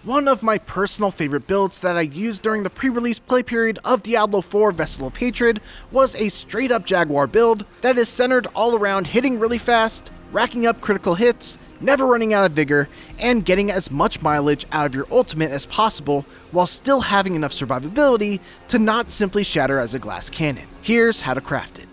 One of my personal favorite builds that I used during the pre-release play period of Diablo 4 Vessel of Hatred was a straight up Jaguar build that is centered all around hitting really fast, racking up critical hits, never running out of vigor, and getting as much mileage out of your ultimate as possible while still having enough survivability to not simply shatter as a glass cannon. Here's how to craft it.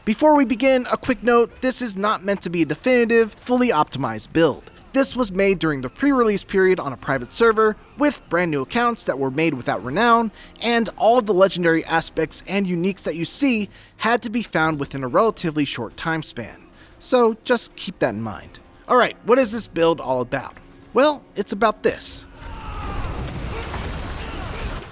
Before we begin, a quick note, this is not meant to be a definitive, fully optimized build. This was made during the pre-release period on a private server, with brand new accounts that were made without renown, and all of the legendary aspects and uniques that you see had to be found within a relatively short time span. So just keep that in mind. Alright, what is this build all about? Well, it's about this.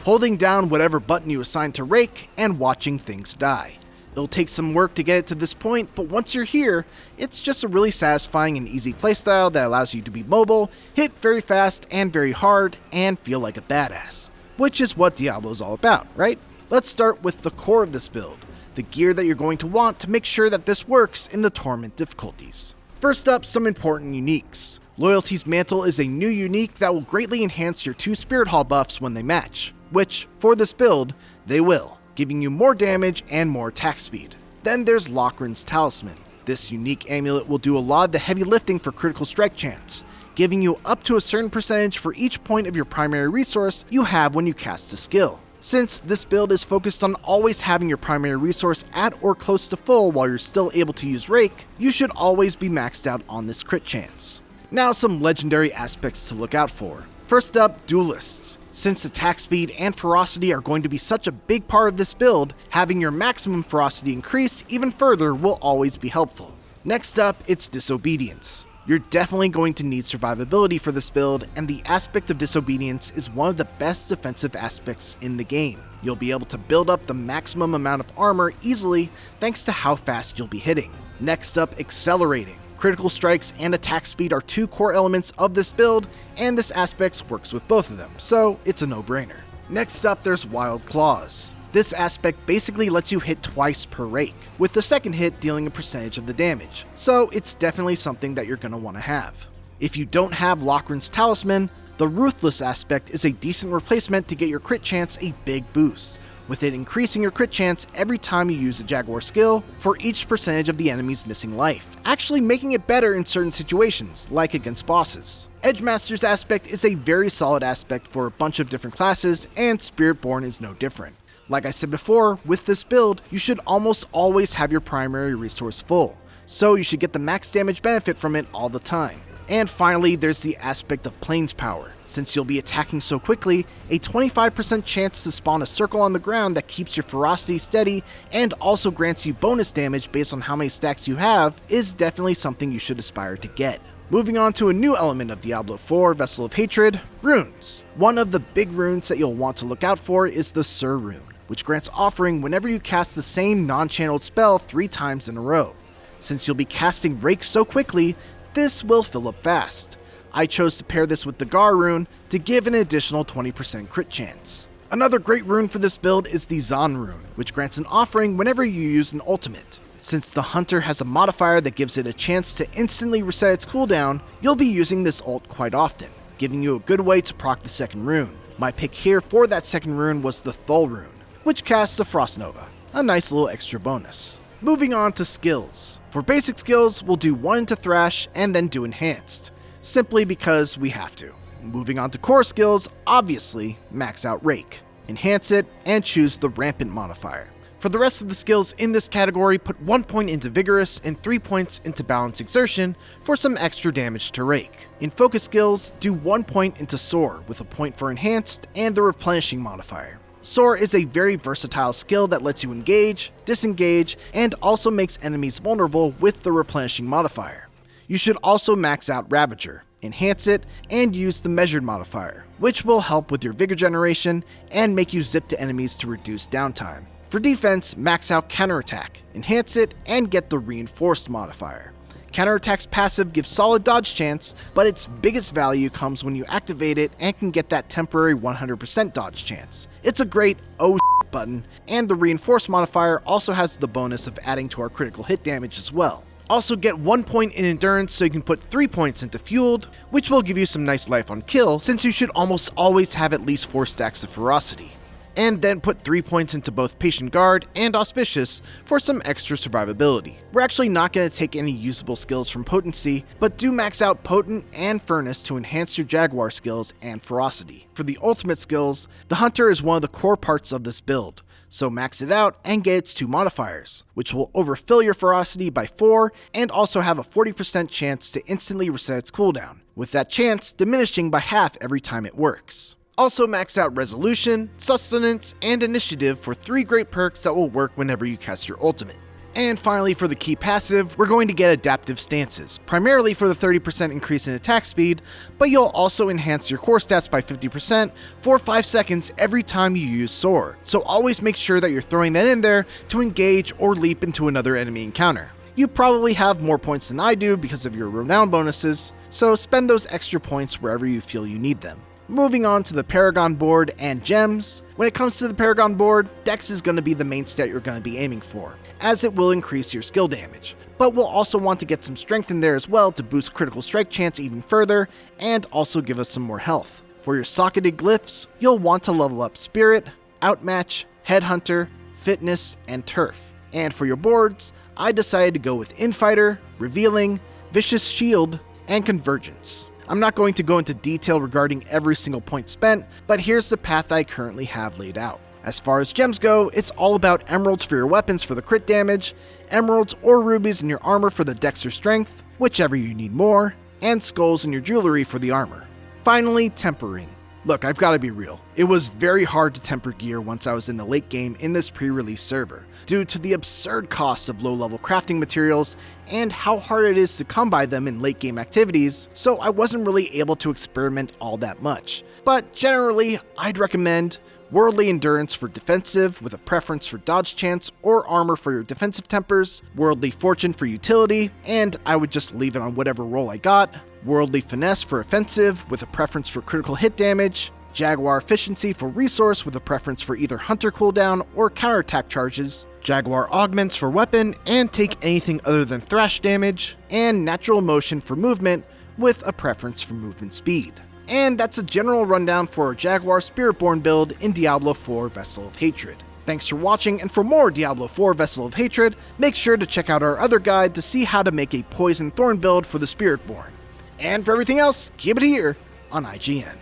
Holding down whatever button you assign to Rake and watching things die. It'll take some work to get it to this point, but once you're here, it's just a really satisfying and easy playstyle that allows you to be mobile, hit very fast and very hard, and feel like a badass. Which is what Diablo is all about, right? Let's start with the core of this build, the gear that you're going to want to make sure that this works in the Torment difficulties. First up, some important uniques. Loyalty's Mantle is a new unique that will greatly enhance your 2 Spirit Hall buffs when they match, which, for this build, they will, giving you more damage and more attack speed. Then there's Lochran's Talisman. This unique amulet will do a lot of the heavy lifting for critical strike chance, giving you up to a certain percentage for each point of your primary resource you have when you cast a skill. Since this build is focused on always having your primary resource at or close to full while you're still able to use Rake, you should always be maxed out on this crit chance. Now some legendary aspects to look out for. First up, Duelists. Since attack speed and ferocity are going to be such a big part of this build, having your maximum ferocity increase even further will always be helpful. Next up, it's Disobedience. You're definitely going to need survivability for this build, and the aspect of Disobedience is one of the best defensive aspects in the game. You'll be able to build up the maximum amount of armor easily thanks to how fast you'll be hitting. Next up, Accelerating. Critical strikes and attack speed are 2 core elements of this build, and this aspect works with both of them, so it's a no-brainer. Next up, there's Wild Claws. This aspect basically lets you hit twice per Rake, with the second hit dealing a percentage of the damage, so it's definitely something that you're going to want to have. If you don't have Lochran's Talisman, the Ruthless aspect is a decent replacement to get your crit chance a big boost, with it increasing your crit chance every time you use a Jaguar skill for each percentage of the enemy's missing life, actually making it better in certain situations, like against bosses. Edgemaster's aspect is a very solid aspect for a bunch of different classes, and Spiritborn is no different. Like I said before, with this build, you should almost always have your primary resource full, so you should get the max damage benefit from it all the time. And finally, there's the aspect of Plains Power. Since you'll be attacking so quickly, a 25% chance to spawn a circle on the ground that keeps your ferocity steady and also grants you bonus damage based on how many stacks you have is definitely something you should aspire to get. Moving on to a new element of Diablo 4 Vessel of Hatred, runes. One of the big runes that you'll want to look out for is the Sur rune, which grants offering whenever you cast the same non-channeled spell 3 times in a row. Since you'll be casting Rake so quickly, this will fill up fast. I chose to pair this with the Gar rune to give an additional 20% crit chance. Another great rune for this build is the Zon rune, which grants an offering whenever you use an ultimate. Since the Hunter has a modifier that gives it a chance to instantly reset its cooldown, you'll be using this ult quite often, giving you a good way to proc the second rune. My pick here for that second rune was the Thul rune, which casts a Frost Nova, a nice little extra bonus. Moving on to skills. For basic skills, we'll do 1 into Thrash and then do Enhanced, simply because we have to. Moving on to core skills, obviously, max out Rake, enhance it, and choose the Rampant modifier. For the rest of the skills in this category, put 1 point into Vigorous and 3 points into Balance Exertion for some extra damage to Rake. In focus skills, do 1 point into Soar with a point for Enhanced and the Replenishing modifier. Soar is a very versatile skill that lets you engage, disengage, and also makes enemies vulnerable with the Replenishing modifier. You should also max out Ravager, enhance it, and use the Measured modifier, which will help with your Vigor generation and make you zip to enemies to reduce downtime. For defense, max out Counterattack, enhance it, and get the Reinforced modifier. Counterattack's passive gives solid dodge chance, but its biggest value comes when you activate it and can get that temporary 100% dodge chance. It's a great oh shit button, and the Reinforce modifier also has the bonus of adding to our critical hit damage as well. Also get 1 point in endurance so you can put 3 points into fueled, which will give you some nice life on kill since you should almost always have at least 4 stacks of ferocity. And then put 3 points into both Patient Guard and Auspicious for some extra survivability. We're actually not going to take any usable skills from Potency, but do max out Potent and Furnace to enhance your Jaguar skills and Ferocity. For the ultimate skills, the Hunter is one of the core parts of this build, so max it out and get its 2 modifiers, which will overfill your Ferocity by 4 and also have a 40% chance to instantly reset its cooldown, with that chance diminishing by half every time it works. Also max out Resolution, Sustenance, and Initiative for 3 great perks that will work whenever you cast your ultimate. And finally for the key passive, we're going to get Adaptive Stances, primarily for the 30% increase in attack speed, but you'll also enhance your core stats by 50% for 5 seconds every time you use Soar, so always make sure that you're throwing that in there to engage or leap into another enemy encounter. You probably have more points than I do because of your Renown bonuses, so spend those extra points wherever you feel you need them. Moving on to the Paragon board and gems. When it comes to the Paragon board, Dex is going to be the main stat you're going to be aiming for, as it will increase your skill damage. But we'll also want to get some strength in there as well to boost critical strike chance even further, and also give us some more health. For your socketed glyphs, you'll want to level up Spirit, Outmatch, Headhunter, Fitness, and Turf. And for your boards, I decided to go with Infighter, Revealing, Vicious Shield, and Convergence. I'm not going to go into detail regarding every single point spent, but here's the path I currently have laid out. As far as gems go, it's all about emeralds for your weapons for the crit damage, emeralds or rubies in your armor for the dex or strength, whichever you need more, and skulls in your jewelry for the armor. Finally, tempering. Look, I've got to be real. It was very hard to temper gear once I was in the late game in this pre-release server, due to the absurd costs of low-level crafting materials and how hard it is to come by them in late game activities, so I wasn't really able to experiment all that much. But generally, I'd recommend Worldly Endurance for defensive with a preference for dodge chance or armor for your defensive tempers, Worldly Fortune for utility, and I would just leave it on whatever roll I got, Worldly Finesse for offensive with a preference for critical hit damage, Jaguar Efficiency for resource with a preference for either hunter cooldown or counterattack charges, Jaguar Augments for weapon and take anything other than thrash damage, and Natural Motion for movement with a preference for movement speed. And that's a general rundown for our Jaguar Spiritborn build in Diablo 4 Vessel of Hatred. Thanks for watching, and for more Diablo 4 Vessel of Hatred, make sure to check out our other guide to see how to make a Poison Thorn build for the Spiritborn. And for everything else, keep it here on IGN.